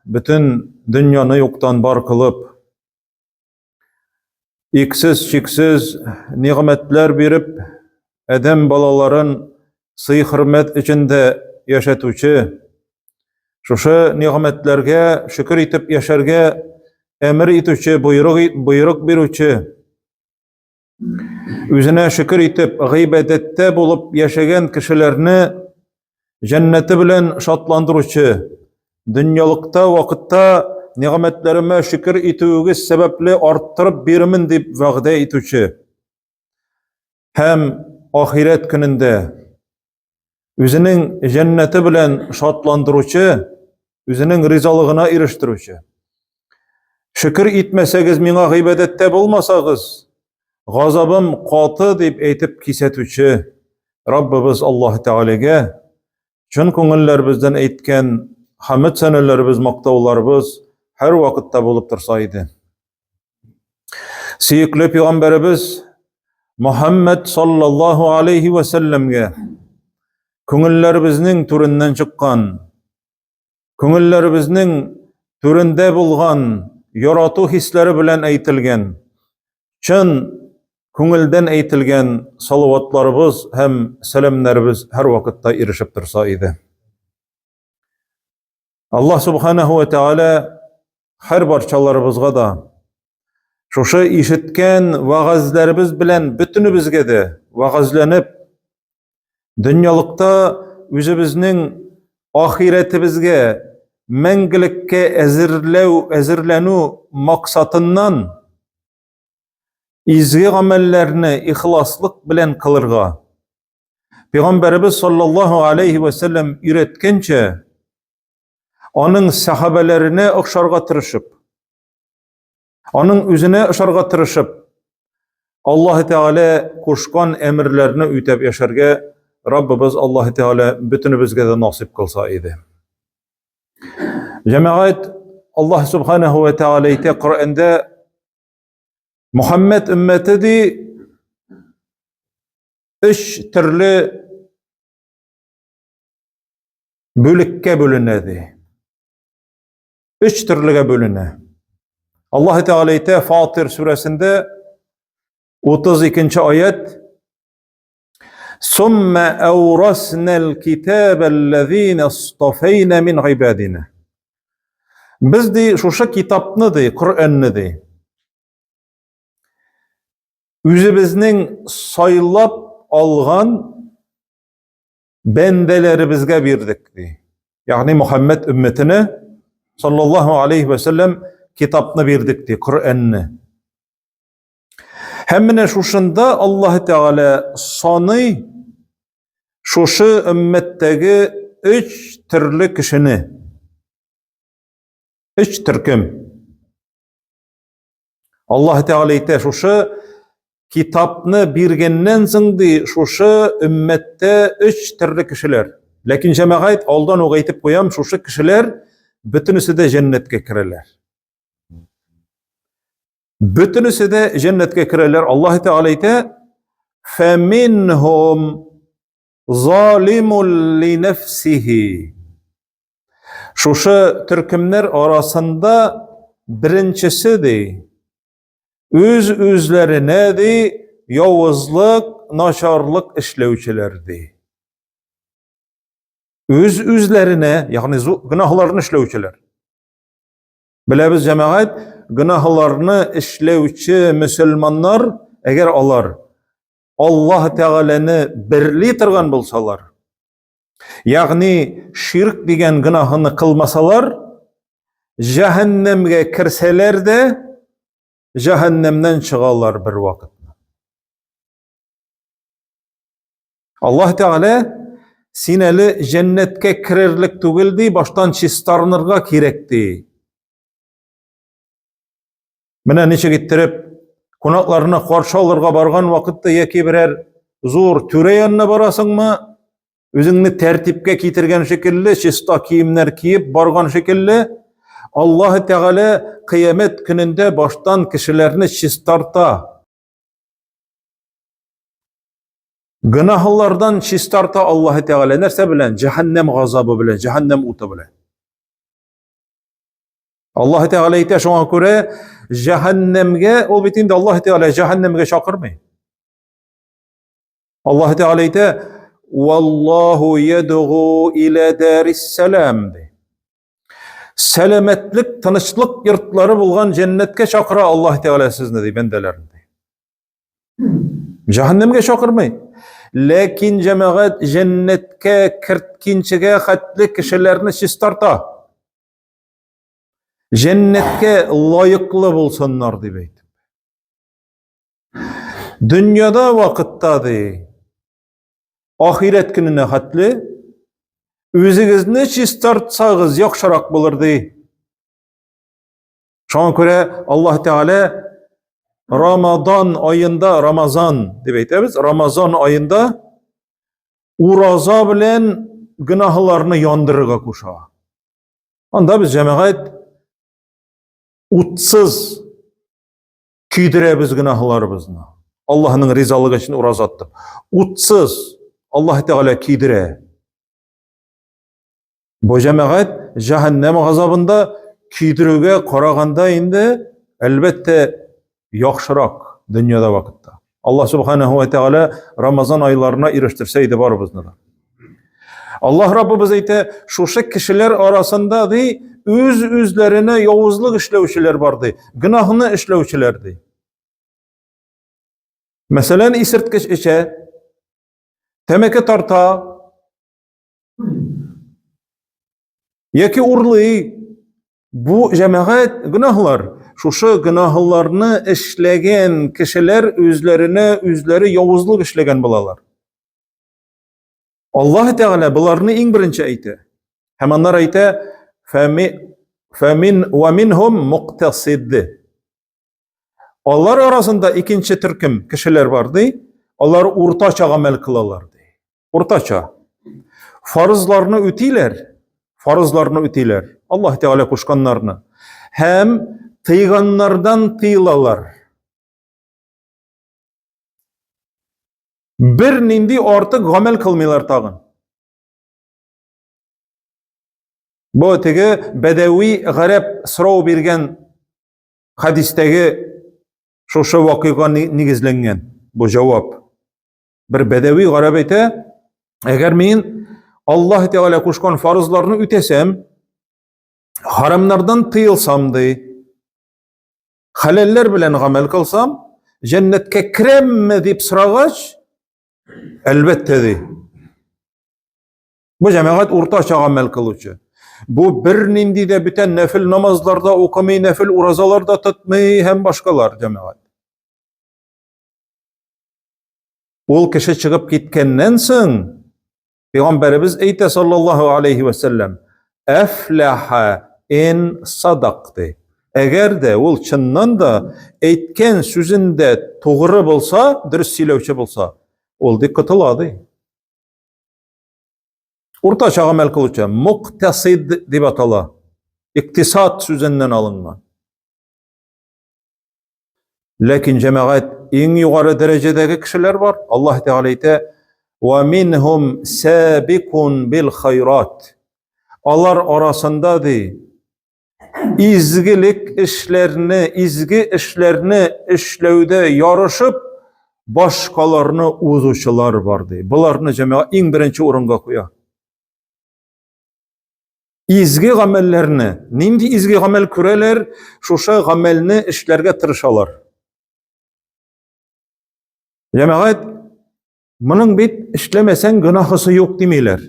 bütün dünyаны yoktan bar kılıp, iksiz çiksiz nimetler berip, edem balaların sıy hürmet içinde yaşatuvchi, şuşa nimetlerge şükür etip yaşarga emir etuvchi, buyruk beruvchi, özüne şükür etip gıybadette bulup yaşagan kişilerini cenneti bilen şatlandıruvchi, dünyalıkta vaqtda nimetlerime şükür etuvügiz sebepli arttırıp berimin dep va'da etuvchi, hem ahiret gününde özünün cenneti bilen şatlandıruvchi, özünün rizalığına eriştiruvchi. Şükür etmesegiz, mena gıybadette bulmasagız, gazabım qatı dep aytip kesetuvchi Rabbimiz Allah Teala'ga çün ko'ngillerimizdan aytgan hamd sanalarimiz, maqtovlarimiz her vaqtda bulup tursaydı. Suyukli Peygamberimiz Muhammed sallallahu aleyhi ve sellemge ko'ngillerimizning türünden çıkkan, ko'ngillerimizning türünde bulgan yaratu hisleri bilen aytilgan, çün ko'ngildan aytilgan salavatlarimiz hem selamlarimiz her vaqtda erişip tursaydı. Allah subhanahu ve Teala her barchalarımızga da şuşa işitken vaazlarımız bilen bütünübizge de vaazlanıp, dünyalıkta özümüzning ahiretimizge, mengilikke ezirlenu maksatından izgi amellerini ihlaslık bilen kılırga, Peygamberimiz sallallahu aleyhi ve sellem üretkençe, onun sahabelerine okşarga tırışıp, onun özüne okşarga tırışıp, Allah Teala koşkan emirlerini ütep yaşarga Rabbimiz Allah Teala bütünübizge de nasip kılsa idi. Cemaat, Allah subhanahu ve Teala ite Kur'an'da Muhammed ümmeti de üç türlü bölükke bölünedi. Üç türlüge bölüne. Allah Teala ite Fatır suresinde 32. ayet ثُمَّ أَوْرَسْنَا الْكِتَابَ الَّذ۪ينَ اصْطَفَيْنَ مِنْ عِبَادِنَا. Biz de şuşa kitapını de, Kur'an'ını de, özümüzning saylap algan bendelerimizge birdik de. Yani Muhammed ümmetine sallallahu aleyhi ve sellem kitabını birdik de, Kur'an'ını. Hemine şuşunda Allah Teala sanı şuşu ümmetteki üç türlü kişini, üç türküm. Allah Teala ite şuşu kitapını birgenden zıngdı şuşu ümmette üç türlü kişiler. Lakin cemaat aldan o aytip koyam, şuşu kişiler bütünüsü de cennetke kirerler. Bütünüsü de cennetke kirerler. Allah Teala ite فَمِنْهُمْ ظَالِمٌ لِنَفْسِهِ. Şuşu türkümler arasında birincisi de özlerine de yavuzluk, naşarlık işlevçilerdi. Özlerine, yani günahlarını işlevçiler. Bilemiz cemaat, günahlarını işlevçi Müslümanlar eğer Allah Teala'nı birli tırgan bulsalar, yani şirk degen günahını kılmasalar, cehennemge kirseler de cehennemden çıkarlar bir vakit. Allah Teala sineli cennetke kirerlik tugildi, baştan çistarnırga kirekti. Mine neçe gittirip, konaklarına karşı alırga bargan vakitte yeki birer zor türe yanına barasın mı? Özünü tertipke kitirgen şekilde, çista kiyimler kiyip bargan şekilde, Allah Teala kıyamet gününde baştan kişilerini çistarta. Günahlardan çistarta Allah Teala nerse bilen? Cehennem gazabı bilen, cehennem utu bilen. Allah Teala ite şoňa göre cehennemge, ol bitinde Allah Teala cehennemge çakyrmay. Allah Teala ite vallahu yed'u ila daris salam. Selametlik, tınçlık yurtları bulgan cennetke çakyra Allah Teala sizni diýip bendelerinde. Cehennemge çakyrmay. Lekin cemaat cennetke kirtkinçige hatly kişilerini siz tarta. Cennetke layıklı bolsunlar diýip aýtdy. Dünyada wagtda di. Ahiret gününe hatly özüňizni siz tartsaňyz ýakşyrak bolardy. Şoňa göre Allah Teala Ramazan ayında, Ramazan diýip aýtýarys, Ramazan ayında uraza bilen günahlaryny ýandyrga koşa. Onda biz cemaat utsız kiydirebiz günahlarımızı. Allah'ın rizalığı için urazattır. Utsız Allah Teala kiydire. Bu cemaat cehennem gazabında kiydirüge karaganda indi elbette yaxşırak dünyada vakitda. Allah Subhanahu ve Teala Ramazan aylarına iriştirseydi var bizde. Allah Rabbimiz ite şuşa kişiler arasında di özlerine yavuzluk işlewçiler bardy, günahını işlewçilerdi. Meselen isirtgeç içe, temeke tarta, yeki urly, bu cemaat günahlar, şuşa günahlarını işlegen kişiler özleri yavuzluk işlegen bulalar. Allah Teala bularını iň birinçi aýtdy. Hem onlar aýtdy femin ve minhum muqtasid. Onlar arasında ikinci türküm kişiler vardı. Onlar ortaça amel kılalardı. Ortaça. Farzlarını ötüler. Allah Teala koşkanlarını. Hem tıyganlardan tıyılalar. Bir nindi artık amel kılmıyorlar tağın. Bu tege bedevi garip sırav birgen hadistegi şoşa vakiga nigizlengen bu cevap. Bir bedevi garip ete, eğer men Allah Teala koşkan farzlarını ütesem, haramlardan tıyılsamdı, halaller bilen amel kılsam, cennetke kiremme deyip sıragaç, elbette de. Bu cemaat ortaça amel kılıcı. Bu bir nindi de biten nefil namazlarda okumay, nefil urazalarda tutmay, hem başkalar cemaat. Ol kişi çıkıp gitkenden soň Peygamberimiz eýte sallallahu aleyhi ve sellem eflaha in sadaqty. Eger de ol çyndan da eýtken sözünde togry bolsa, dürüst söýlewçi bolsa, ol dikkat alady. Ortaça amel kılıçı, muqtasid diýip atala. İktisat sözünden alınma. Lekin cemaat en yukarı derecedeki kişiler var. Allah Teala ite ve minhum sabikun bil hayrat. Onlar arasında di izgi işlerini işlewde yarışıp başkalarını uzuşular vardı. Bularını cemaat en birinci orunga koýar. İzgi amellerini, nindi izgi amel küreler, şuşa amelini işlerge tırışalar. Cemaat, bunun bit işlemesen günahısı yok demeyler.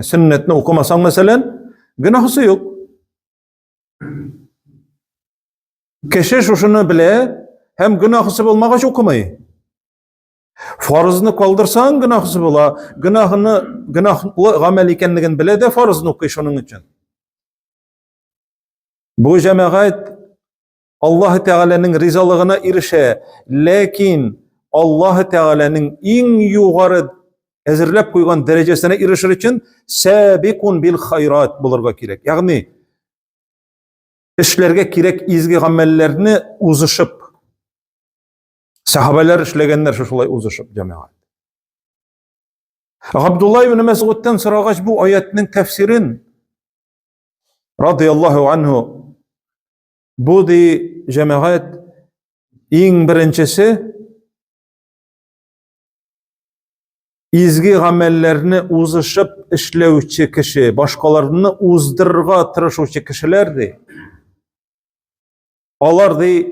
Sünnetini okumasan meselen, günahısı yok. Kişi şuşunu bile, hem günahısı bulmağa okumayı. Farzını kaldırsan günahısı bula, günahlı amel ikenligin bile de farzını okuy şunun için. Bu cemaat Allah Teala'nın rizalığına irişe, lekin Allah Teala'nın en yukarı ezirlep koygan derecesine irişir için sabikun bil hayrat bulurga kirek. Yani işlerge kirek izgi amellerini uzışıp, sahabeler işlegenler şolay uzuşup cemaat. Abdullah ibn Mes'ud'dan soragaç bu ayetinin tefsirin radıyallahu anhu Bu di cemaat iň birinçisi izgi gamellerini uzuşup işlewçi kişi, başkalarını uzdırga tırışuçy kişilerdi. Olardy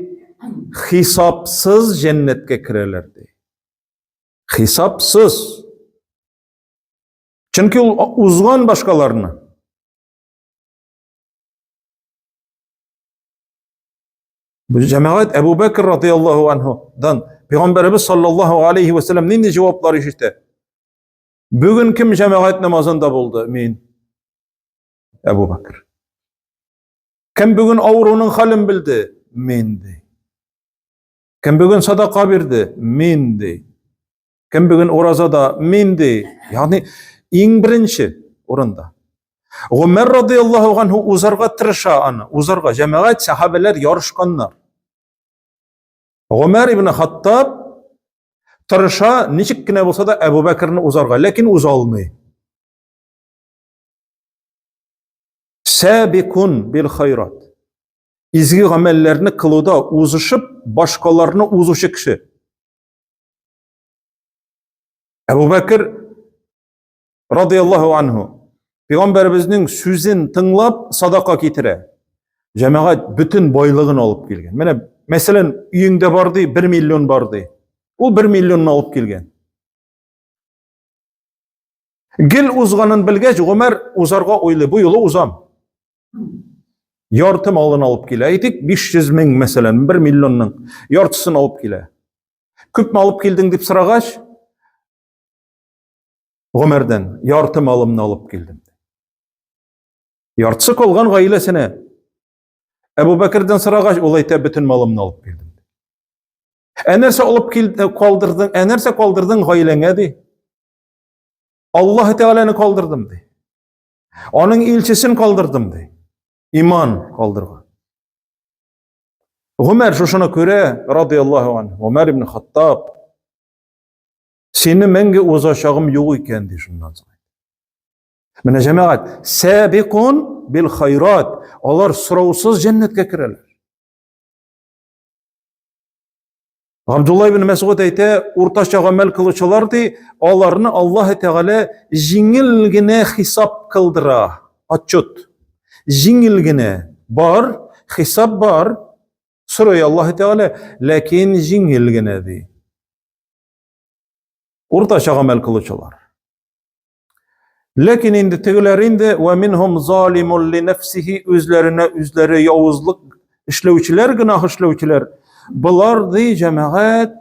hisapsız cennetke kirelerdi. Hisapsız. Çünkü uzgan başkalarını. Bu cemaat Ebu Bekir radıyallahu anhu'dan Peygamberimiz sallallahu aleyhi ve sellem nindi cevapları işte. Bugün kim cemaat namazında buldu? Men. Ebu Bekir. Kim bugün awrunun halin bildi? Mendi. Kim bugün sadaka berdi? Mendi. Kim bugün orazada? Mendi. Yani iň birinçi oranda. Ömer radıyallahu anhu uzarga tırışa anı. Uzarga cemaat sahabeler yarışkanlar. Ömer ibn Hattab tırışa niçikkine bolsa da Ebu Bekir'ni uzarga. Lekin uzalmay. Sabikun bil hayrat. İzgi gamellerini kılıda uzuşup başkalarını uzuşu kişi. Ebu Bekir radıyallahu anhu Peygamberimizin sözün tınlap sadaka kitire. Cemaat bütün boylığını alıp gelgen. Mene meselen üyünde bardı 1 milyon bardı. O 1 milyonunu alıp gelgen. Gil uzganın bilgeç Ömer uzarga oylu bu yolu uzam. Yartı malını alıp gele. Aytik 500 bin meselen 1 milyonun yartısını alıp gele. Küp mü alıp geldin dip sıragaç? Ömer'den yartı malımını alıp geldim. Yartısı kolgan gailesine. Ebu Bekir'den sıragaç olayta bütün malımını alıp geldim. Enerse alıp kaldırdın, enerse kaldırdın gailene di. Allah Teala'nı kaldırdım di. Onun ilçesini kaldırdım di. İman kaldırgan. Ömer şoşuna göre radıyallahu anh, Ömer ibn Hattab seni menge uzaşağım yok iken di şundan sonra. Mene cemaat sabikun bil hayrat. Onlar sıravsız cennetke kireler. Abdullah ibn Mesud ayte ortaça amel kılıçılardı. Onlarını Allah Teala jingilgine hisap kıldıra. Açut. Jingilgine bar, hisap bar. Sıraya Allah Teala lakin jingilgine di. Ortaça amel kılıçılar. Lakin indi tegilerinde ve minhum zalimun li nefsihi üzlerine üzleri yavuzluk işlevçiler, günah işlevçiler. Bular di cemaat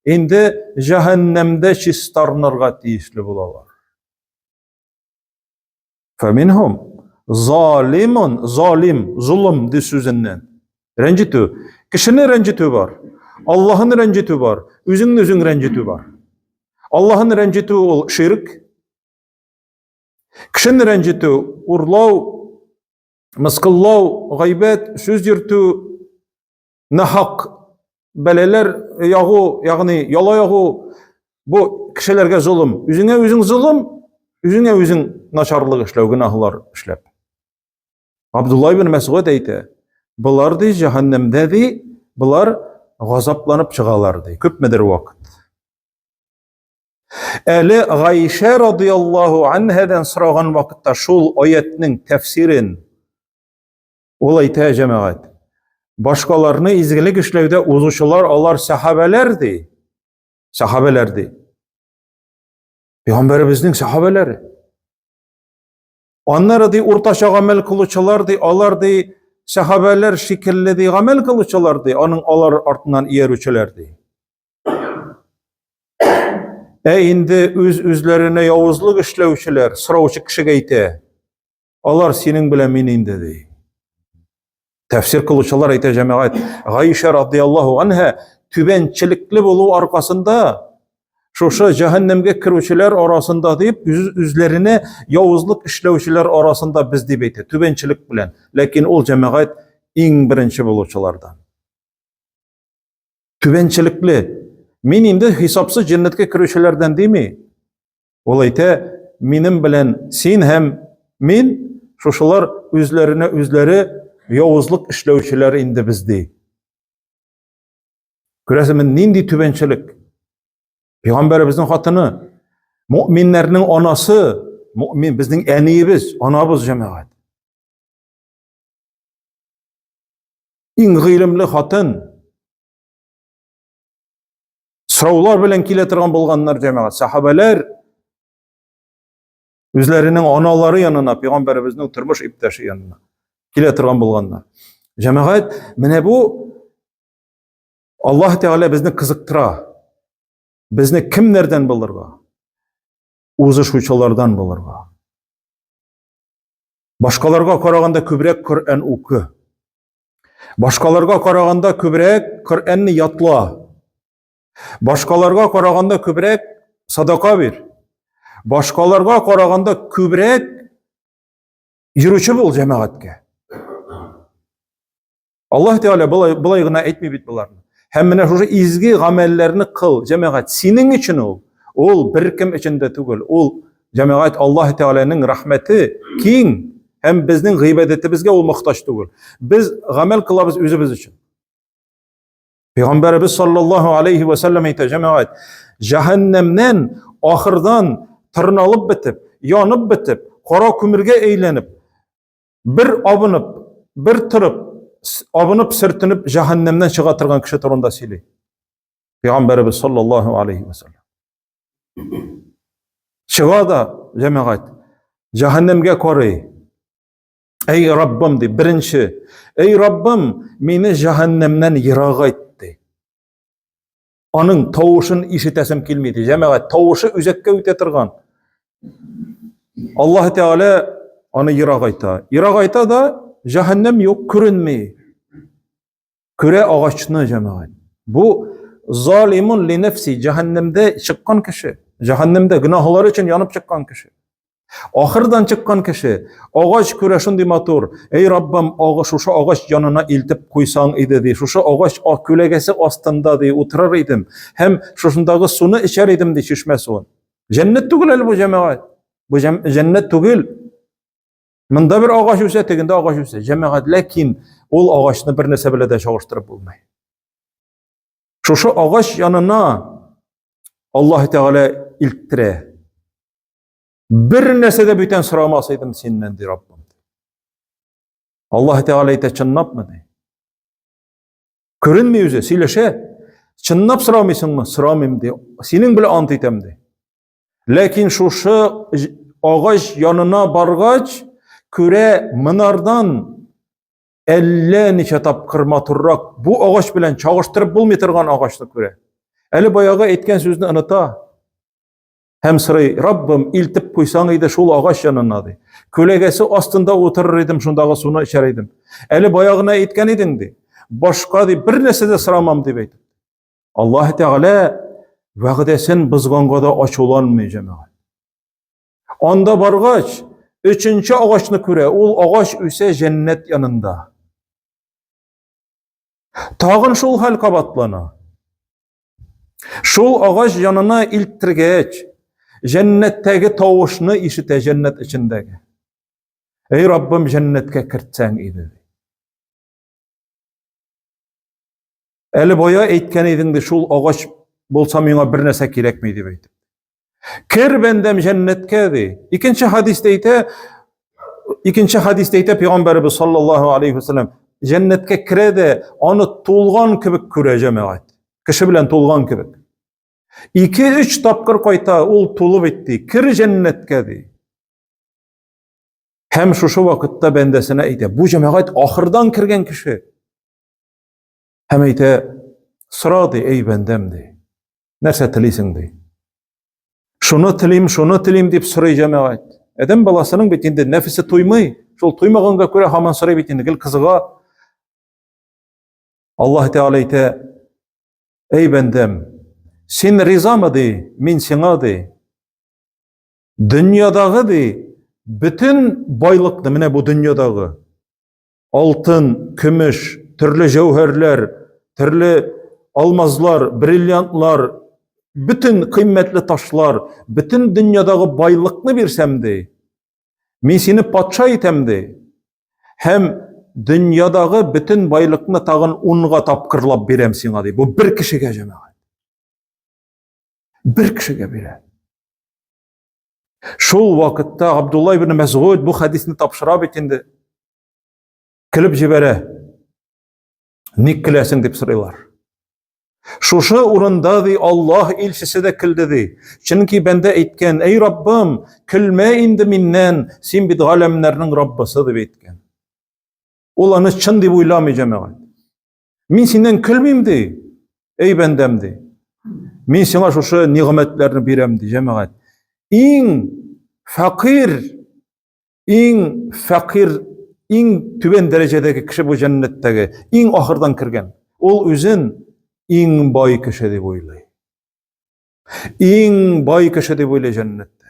indi cehennemde çistarnırga tiyisli bulalar. Feminhum zalimun, zalim, zulüm di sözünden. Rencitü. Kişinin rencitü var. Allah'ın rencitü var. Üzün rencitü var. Allah'ın rencitü ol şirk. Kişinin rencitü urlav, mıskıllav, gaybet, söz yırtü, nahak, beleler yağı, yani yala yağı, bu kişilerge zulüm. Üzün zulüm, üzün naçarlık işlev, günahlar işlev. Abdullah ibn Mesud deydi, bular di cehennemde di, bular gazaplanıp çıgalar di. Köpmedir vakit. Eli Ayşe radıyallahu anheden sıragan vakitte şul ayetinin tefsirin olayta cemaat. Başkalarını izgilik işlevde uzuşular onlar sahabelerdi. Sahabelerdi. Peygamberimizin sahabeleri. Onlar di ortaça amel kılıçılardı. Onlar di sahabeler şekilli di amel kılıçılardı. Onun onlar artından iyer üçülerdi. Indi üzlerine yavuzluk işlevçiler, sıravçı kişi geyte. Onlar senin bile minin dedi. Tefsir kılıçlar ayta cemaat. Ayşe radıyallahu anha tübençilikli bolu arkasında şoşa cehennemge kiruvçiler arasında deyip üzlerine yavuzluk işlevçiler arasında biz deyip ayta. Tübençilik bilen. Lakin ol cemaat en birinci buluçulardan. Tübençilikli. Minimde hesapsız cennetke kiruvçilerden değil mi? Olayta minim bilen sen hem min şoşalar üzlerine üzleri yavuzluk işlevçiler indi bizdi. Göresemin nindi tübençilik. Peygamberimizin hatıны, müminlerinin anası, mümin bizning eniyimiz, anabız cemaat. İn gıylimli hatın, sıravlar bilen kiletirgan bolganlar cemaat, sahabeler, üzlerinin analары yanına, Peygamberimizin turmuş iptaşı yanına kiletirgan bolganlar. Cemaat, mene bu Allah Teala bizni kızıktıra, bizni kimlerden bilirga? Uzuşuçulardan bilirga. Başkalarga karaganda köbrek Kur'an oku. Başkalarga karaganda köbrek Kur'an'ni yatla. Başkalarga karaganda köbrek sadaka ver. Başkalarga karaganda köbrek yürüçü bol cemaatke. Allah Teala bulay gına etmey bit bularını. Hemmine şu izgi gamellerini kıl cemaat. Senin için ol. Ol bir kim içinde tugul. Ol cemaat Allah Teala'nın rahmeti king. Hem bizning gıybedetimizge ol muhtaç tugul. Biz gamel kılabız özümüz için. Peygamberimiz sallallahu aleyhi ve sellem ayta cemaat. Cehennemden ahırdan tırnalıp bitip, yanıp bitip, kara kümürge eğlenip, bir abınıp, bir tırıp, abınıp sırtınıp cehennemden çıkartırgan kişi turunda sili. Peygamberimiz sallallahu aleyhi ve sellem. Çığa da cemaat cehennemge koruy. Ey Rabbim de birinci. Ey Rabbim meni cehennemden yırağa etti. Onun tavuşun işitesim kelmeydi. Cemaat tavuşu üzekke ütetirgan. Allah Teala onu yırağa ayta. Yırağa ayta da cehennem yok görünmeyi. Küre ağaçını cemaat. Bu zalimun li nefsi cehennemde çıkan kişi. Cehennemde günahları için yanıp çıkan kişi. Ahırdan çıkan kişi. Ağaç küre şundi matur. Ey Rabbim şu ağaç yanına iltip koysan idi. Şu ağaç külegesi astında diye oturur idim. Hem şuşundaki sunu içer idim diye şişme suun. Cennet tugul bu cemaat. Bu cennet tugul. Mında bir ağaç üse, teginde ağaç üse. Cemaat, lakin ol ağaçını bir nese bile de çağırıştırıp bulmay. Şu ağaç yanına Allah Teala ilktire. Bir nese de büten sıramasaydım seninlendi Rabbim. Allah Teala ite çınlap mı de? Körünme yüze, sileşe. Çınlap sıramaysın mı? Sıramayım de. Senin bile ant item de. Lakin şu ağaç yanına bargaç, küre mınardan 50 neçe tapkırma turrak bu ağaç bilen çağıştırıp bulmaytırgan ağaçlı küre. Eli bayağı etken sözünü anıta. Hem sırayı Rabbim iltip koysan idi şul ağaç yanına de. Kölegesi astında oturur idim şundağı sunu içer idim. Eli bayağına etken idin de. Başka de bir nese de sıramam de. Allah Teala vəqdəsin bızğanğa da aç olanmay cemaat. Onda bargaç, üçüncü ağaçını küre, ol ağaç üse cennet yanında. Tağın şol hal kabatlana. Şol ağaç yanına ilktirgeç, cennetteki tavuşunu işite cennet içindeki. Ey Rabbim cennetke kirtsen idi. Eli boya etken idin de şol ağaç bolsa mena bir nese kerekmeydi beydi. Kir bendem cennetke de. İkinci hadisteyte Peygamberimiz sallallahu aleyhi ve sellem cennetke kire de onu tulgan kibik küre cemaat. Kişi bilen tulgan kibik. 2-3 tapkır koyta ol tulup etti. Kir cennetke de. Hem şu vakitte bendesine eyte. Bu cemaat ahırdan kirgen kişi. Hem eyte sıra de ey bendem de. Nerse tilisin de. Şunu tilim deyip sırayı cemaat. Edem balasının bitinde nefisi tuymay. Şol tuymağınga göre haman sırayı bitinde. Gel kızıga. Allah Teala eyte. Ey bendem. Sen riza mı de? Min sana de. Dünyadağı de. Bütün baylıklı mine bu dünyadağı. Altın, kümüş, türlü cevherler, türlü almazlar, brilyantlar, bütün kıymetli taşlar, bütün dünyadağı baylıklı bir semdi. Men seni patşa etem de. Hem dünyadagı bütün baylıkны tagın 10 tapkırlap berem siňa diýip. Bu bir kişige jemaat. Bir kişige bere. Şol vakitda Abdullah ibn Mes'ud bu hadisni tapşyrap etindi. Kilip jibere. Niklesin dip soraýlar. Şuşa urunda di Allah elçisi de kildi. Çünki bende etken, ey Rabbim, kilme indi minnen, sen bid alemlerinin Rabbisi dip etken. Olany çyn dip oýlamayjam. Min senden kilmeyim di, ey bendem di. Min sana şuşa nimetlerini berem di, jemaat. İň fakir, iň tüben derejedeki kişi bu cennetdegi, iň ahyrdan kirgen. Ol özün iň bay kişi dip oýlaý. Iň bay kişi dip oýlaý cennetde.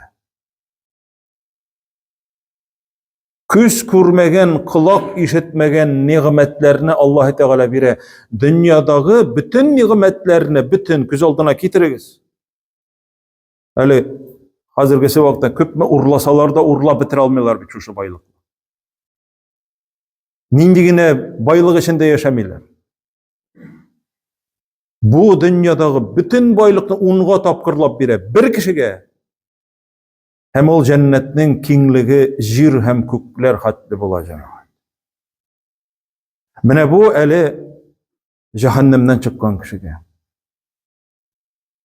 Küs görmegen, kulak işitmegen nimetlerini Allah Teala bire. Dünyadagy bütün nimetlerini bütün göz aldyna kitirigiz. Hali hazırkı wagtda köpme urlasalar da urlap bitire almaýlar bir şu baylyk. Nindigine baylyk içinde yaşamaylar. Bu dünyadagy bütün baylykny 10 tapkırlap bire bir kişige. Hem ol cennetnin kingligi jir hem kökler hatly bolajak. Mene bu eli cehennemden çıkkan kişige.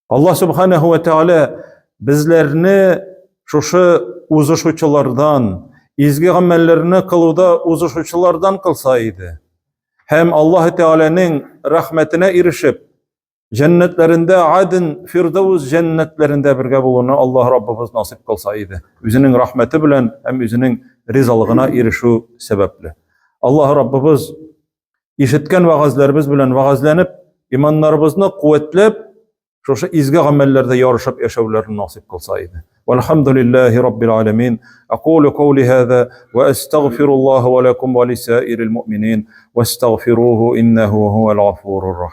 Allah subhanahu ve teala bizlerini şuşu uzuşuçulardan, izgi amellerini kılıda uzuşuçulardan kılsaydı. Hem Allah Teala'nın rahmetine erişip, cennetlerinde adın, firdevs cennetlerinde birge bulunu Allah Rabbimiz nasip kılsaydı. Üzünün rahmeti bilen hem üzünün rizalığına erişu sebeple. Allah Rabbimiz işitken vaazlarımız bilen vaazlanıp, imanlarımızını kuvvetlep, şoşa izgi amellerde yarışıp yaşavlarını nasip kılsaydı. Velhamdülillahi Rabbil alemin. Aqulu qawli hâzâ ve estağfirullaha ve lekum ve lisâiril mu'minin ve estağfiruhu innehu huvel gafurur rahim.